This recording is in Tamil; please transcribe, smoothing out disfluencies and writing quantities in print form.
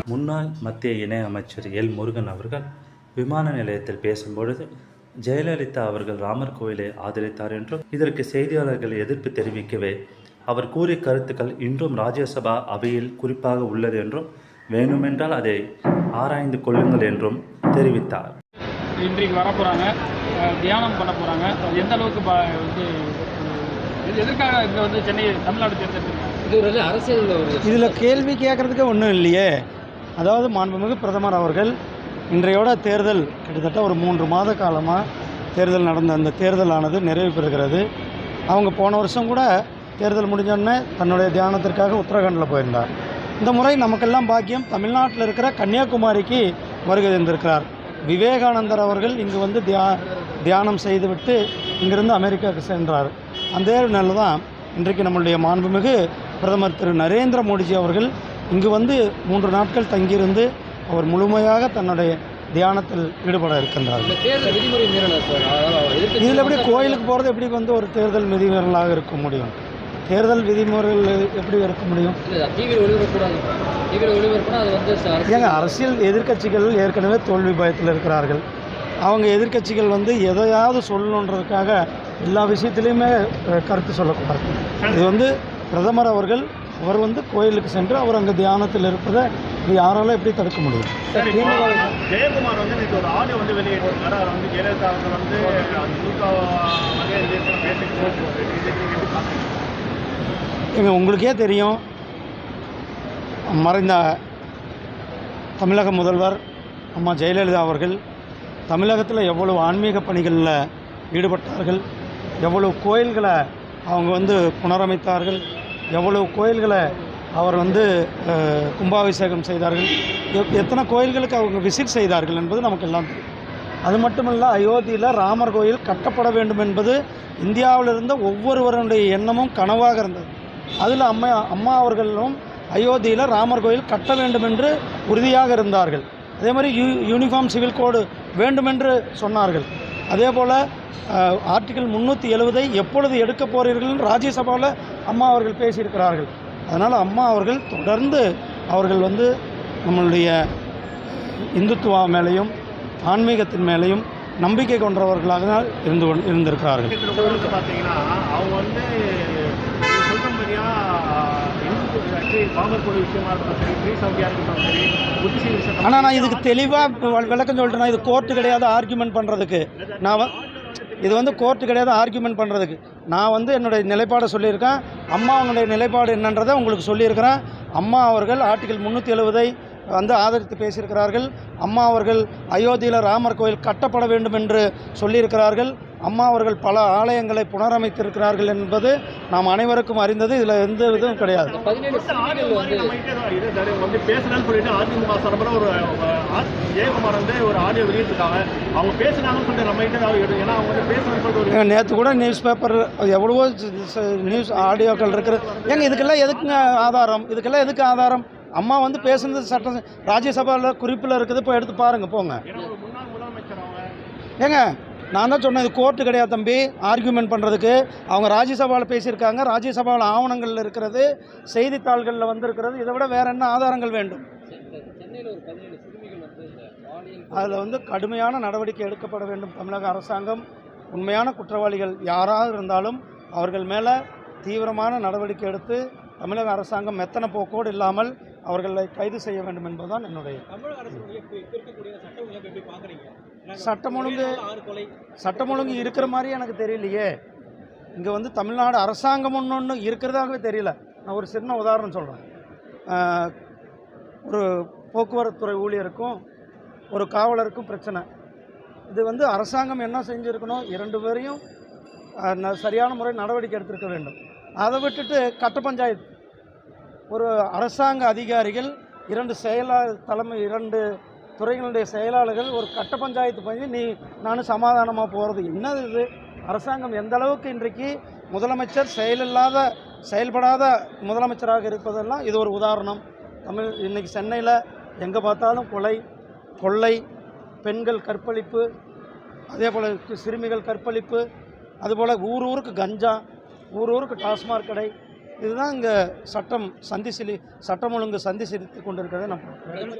முன்னாள் மத்திய இணையமைச்சர் எல் முருகன் அவர்கள் விமான நிலையத்தில் பேசும்பொழுது ஜெயலலிதா அவர்கள் ராமர் கோயிலை ஆதரித்தார் என்றும் இதற்கு செய்தியாளர்கள் எதிர்ப்பு தெரிவிக்கவே அவர் கூறிய கருத்துக்கள் இன்றும் ராஜ்யசபா அவையில் குறிப்பாக உள்ளது என்றும் வேண்டுமென்றால் அதை ஆராய்ந்து கொள்ளுங்கள் என்றும் தெரிவித்தார். இன்றைக்கு வர போகிறாங்க, தியானம் பண்ண போகிறாங்க. எந்த அளவுக்கு வந்து எதற்காக இங்கே வந்து சென்னை தமிழ்நாடு தேர்ந்தெடுத்துருக்காங்க? இது ஒரு அரசியல் இதில் கேள்வி கேட்குறதுக்கு ஒன்றும் இல்லையே. அதாவது மாண்புமிகு பிரதமர் அவர்கள் இன்றையோட தேர்தல் கிட்டத்தட்ட ஒரு 3 மாத காலமாக தேர்தல் நடந்த அந்த தேர்தலானது நிறைவு பெறுகிறது. அவங்க போன வருஷம் கூட தேர்தல் முடிஞ்சோடனே தன்னுடைய தியானத்திற்காக உத்தரகாண்டில் போயிருந்தார். இந்த முறை நமக்கெல்லாம் பாக்கியம் தமிழ்நாட்டில் இருக்கிற கன்னியாகுமரிக்கு வருகை தந்திருக்கிறார். விவேகானந்தர் அவர்கள் இங்கு வந்து தியானம் செய்துவிட்டு இங்கிருந்து அமெரிக்காவுக்கு சென்றார். அந்த நிலையில் தான் இன்றைக்கு நம்மளுடைய மாண்புமிகு பிரதமர் திரு நரேந்திர மோடிஜி அவர்கள் இங்கு வந்து 3 நாட்கள் தங்கியிருந்து அவர் முழுமையாக தன்னுடைய தியானத்தில் ஈடுபட இருக்கின்றார்கள். இதில் எப்படி கோயிலுக்கு போகிறது எப்படி வந்து ஒரு தேர்தல் விதிமுறைகளாக இருக்க முடியும்? தேர்தல் விதிமுறைகள் எப்படி இருக்க முடியும்? ஏங்க, அரசியல் எதிர்க்கட்சிகள் ஏற்கனவே தோல்வி பயத்தில் இருக்கிறார்கள். அவங்க எதிர்க்கட்சிகள் வந்து எதையாவது சொல்லணுன்றதுக்காக எல்லா விஷயத்துலையுமே கருத்து சொல்லக்கூடாது. இது வந்து பிரதமர் அவர்கள் அவர் வந்து கோயிலுக்கு சென்று அவர் அங்கே தியானத்தில் இருப்பதை இது யாராலும் எப்படி தடுக்க முடியும்? ஜெயக்குமார் வந்து இன்னைக்கு ஒரு ஆடியோ வந்து வெளியிட்டிருக்காரு. அவர் வந்து ஜெயலலிதா வந்து ஏங்க, உங்களுக்கே தெரியும், மறைந்த தமிழக முதல்வர் அம்மா ஜெயலலிதா அவர்கள் தமிழகத்தில் எவ்வளவு ஆன்மீக பணிகளில் ஈடுபட்டார்கள், எவ்வளவு கோயில்களை அவங்க வந்து புனரமைத்தார்கள், எவ்வளவு கோயில்களை அவர் வந்து கும்பாபிஷேகம் செய்தார்கள், எத்தனை கோயில்களுக்கு அவங்க விசிட் செய்தார்கள் என்பது நமக்கு எல்லாம் தெரியும். அது மட்டுமல்ல, அயோத்தியில் ராமர் கோயில் கட்டப்பட வேண்டும் என்பது இந்தியாவில் இருந்த ஒவ்வொருவருடைய எண்ணமும் கனவாக இருந்தது. அதில் அம்மா அவர்களும் அயோத்தியில் ராமர் கோயில் கட்ட வேண்டும் என்று உறுதியாக இருந்தார்கள். அதே மாதிரி யூனிஃபார்ம் சிவில் கோடு வேண்டுமென்று சொன்னார்கள். அதே போல் ஆர்டிகிள் 370 எப்பொழுது எடுக்க போகிறீர்கள் ராஜ்யசபாவில் அம்மா அவர்கள் பேசியிருக்கிறார்கள். அதனால் அம்மா அவர்கள் தொடர்ந்து அவர்கள் வந்து நம்மளுடைய இந்துத்துவா மேலேயும் ஆன்மீகத்தின் மேலேயும் நம்பிக்கை கொண்டவர்களாக இருந்திருக்கிறார்கள். பார்த்தீங்கன்னா அவங்க வந்து ஆனால் நான் இதுக்கு தெளிவாக விளக்கம் சொல்லிட்டேன். இது கோர்ட்டு கிடையாது ஆர்கியூமெண்ட் பண்ணுறதுக்கு. இது வந்து கோர்ட்டு கிடையாது ஆர்கியூமெண்ட் பண்ணுறதுக்கு. நான் வந்து என்னுடைய நிலைப்பாடை சொல்லியிருக்கேன். அம்மா அவங்களுடைய நிலைப்பாடு என்னன்றதை உங்களுக்கு சொல்லியிருக்கிறேன். அம்மா அவர்கள் ஆர்டிகிள் 370 வந்து ஆதரித்து பேசியிருக்கிறார்கள். அம்மா அவர்கள் அயோத்தியில் ராமர் கோயில் கட்டப்பட வேண்டும் என்று சொல்லியிருக்கிறார்கள். அம்மா அவர்கள் பல ஆலயங்களை புனரமைத்திருக்கிறார்கள் என்பது நாம் அனைவருக்கும் அறிந்தது. இதில் எந்த இதுவும் கிடையாது. நேற்று கூட நியூஸ் பேப்பர் எவ்வளவோ நியூஸ் ஆடியோக்கள் இருக்கிறது. ஏங்க, இதுக்கெல்லாம் எதுக்குங்க ஆதாரம்? இதுக்கெல்லாம் எதுக்கு ஆதாரம்? அம்மா வந்து பேசுனது சட்ட ராஜ்யசபாவில் குறிப்பில் இருக்குது, போய் எடுத்து பாருங்கள் போங்க. ஏங்க, நான் தான் சொன்னேன், இது கோர்ட்டு கிடையாது தம்பி ஆர்கியூமெண்ட் பண்ணுறதுக்கு. அவங்க ராஜ்யசபாவில் பேசியிருக்காங்க, ராஜ்யசபாவில் ஆவணங்கள் இருக்கிறது, செய்தித்தாள்களில் வந்திருக்கிறது. இதை விட வேறு என்ன ஆதாரங்கள் வேண்டும்? அதில் வந்து கடுமையான நடவடிக்கை எடுக்கப்பட வேண்டும். தமிழக அரசாங்கம் உண்மையான குற்றவாளிகள் யாராக இருந்தாலும் அவர்கள் மேலே தீவிரமான நடவடிக்கை எடுத்து தமிழக அரசாங்கம் மெத்தன போக்கோடு இல்லாமல் அவர்களை கைது செய்ய வேண்டும் என்பதுதான் என்னுடைய. சட்டம் ஒழுங்கு இருக்கிற மாதிரி எனக்கு தெரியலையே. இங்கே வந்து தமிழ்நாடு அரசாங்கம் ஒன்று இருக்கிறதாகவே தெரியல. நான் ஒரு சின்ன உதாரணம் சொல்கிறேன். ஒரு போக்குவரத்துறை ஊழியருக்கும் ஒரு காவலருக்கும் பிரச்சனை. இது வந்து அரசாங்கம் என்ன செஞ்சுருக்கணும், 2 பேரையும் சரியான முறை நடவடிக்கை எடுத்திருக்க வேண்டும். அதை விட்டுட்டு கட்ட பஞ்சாயத்து ஒரு அரசாங்க அதிகாரிகள் 2 துறைகளுடைய செயலாளர்கள் ஒரு கட்ட பஞ்சாயத்து பண்ணி நானும் சமாதானமாக போகிறது என்னது இது? அரசாங்கம் எந்த அளவுக்கு இன்றைக்கு முதலமைச்சர் செயல்படாத முதலமைச்சராக இருப்பதெல்லாம் இது ஒரு உதாரணம். இன்றைக்கி சென்னையில் எங்கே பார்த்தாலும் கொள்ளை, பெண்கள் கற்பழிப்பு, அதே போல் சிறுமிகள் கற்பழிப்பு, அதுபோல் ஊருக்கு கஞ்சா, ஊருக்கு டாஸ்மாக் கடை. இதுதான் இங்கே சட்டம் ஒழுங்கு சந்தி சிரித்து கொண்டிருக்கிறத நம்ம